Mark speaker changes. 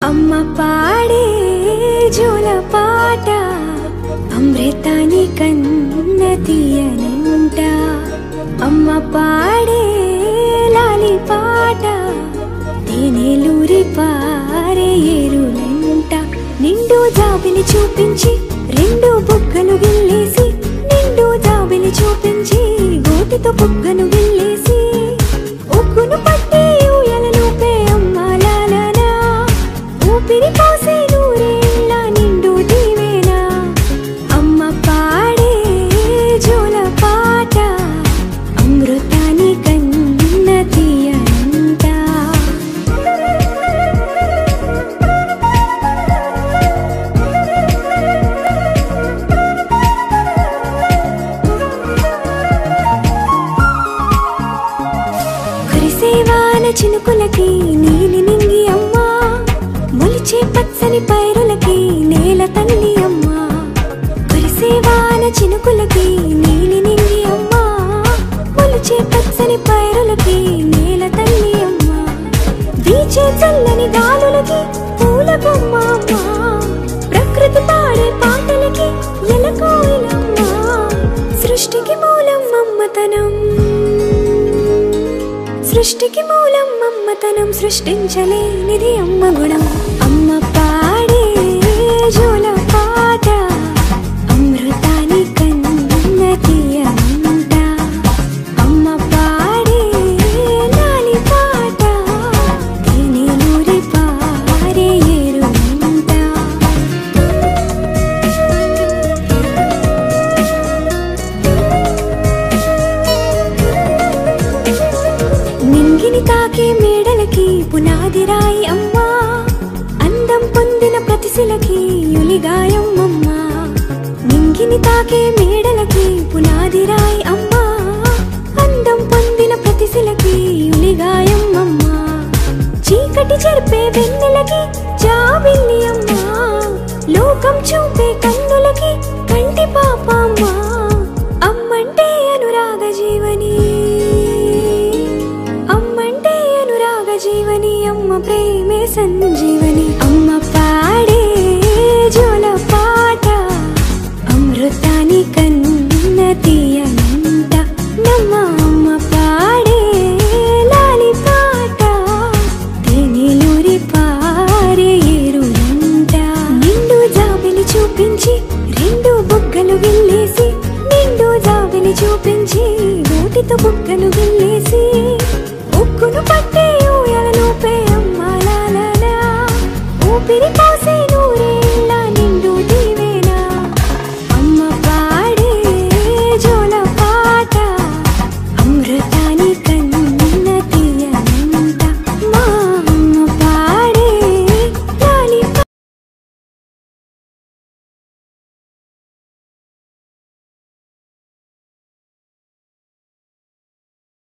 Speaker 1: అమ్మ పాడే జోల పాట అమృతాని కన్న తీయనంట అమ్మ పాడే లాలి పాట తేనెలూరి పారే ఏరులంట నిండు జాబిలి చూపించి రెండు బుగ్గలు గిల్లేసి నిండు జాబిలి చూపించి గోటితో బుగ్గను గిల్లేసి ఉగ్గును పట్టి ఊయలలోపే అమ్మ లాలనా ఊపిరి పోసే నూరేళ్ళ నిండు దీవేనా అమ్మ పాడే జోల పాట అమృతాని కన్న తీయనంట కురిసేవాన చినుకులకి నీలి నింగి అమ్మా మొలిచే పచ్చని పైరులకి నేల తల్లి అమ్మా కురిసేవాన చినుకులకి నీలి నింగి అమ్మా మొలిచే పచ్చని పైరులకి నేల తల్లి అమ్మా వీచే చల్లని గాలులకి పూల బొమ్మ అమ్మా ప్రకృతి పాడే పాటలకి ఎలకోయిలమ్మా సృష్టికి మూలం మమ్మతనం సృష్టికి మూలం మమ్మతనం సృష్టించలేనిది అమ్మ గుణం అమ్మ పాడే జోల పాట అమృతాని కన్న తీయనంట అమ్మ పాడే లాలి పాట తేనెలూరి పారే ఏరులంట నింగిని తాకే మేడలకి పునాది రాయి అమ్మా అందం పొందిన ప్రతిశిలకి యులిగాయం అమ్మా నింగిని తాకే మేడలకి పునాది రాయి అమ్మా అందం పొందిన ప్రతిశిలకి యులిగాయం అమ్మా చీకటి చెరిపే వెన్నెలకి జాబిల్లి అమ్మా లోకం చూపే కన్నులకి కంటి పాప అమ్మా అమ్మంటే అనురాగ జీవని అమ్మంటే అనురాగ జీవని అమ్మ ప్రేమే సంజీవని